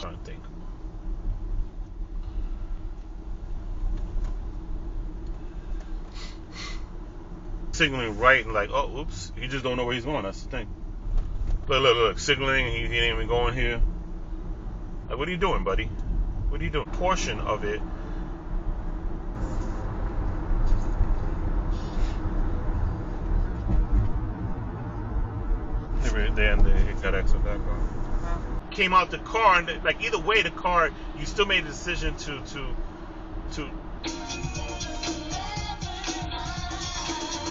Trying to think. Signaling right and like, oh, oops, he just don't know where he's going. That's the thing. Look, signaling. He ain't even going here. Like, what are you doing, buddy? What are you doing? Portion of it. Then they got extra back on. Came out the car, and like either way, the car, you still made a decision to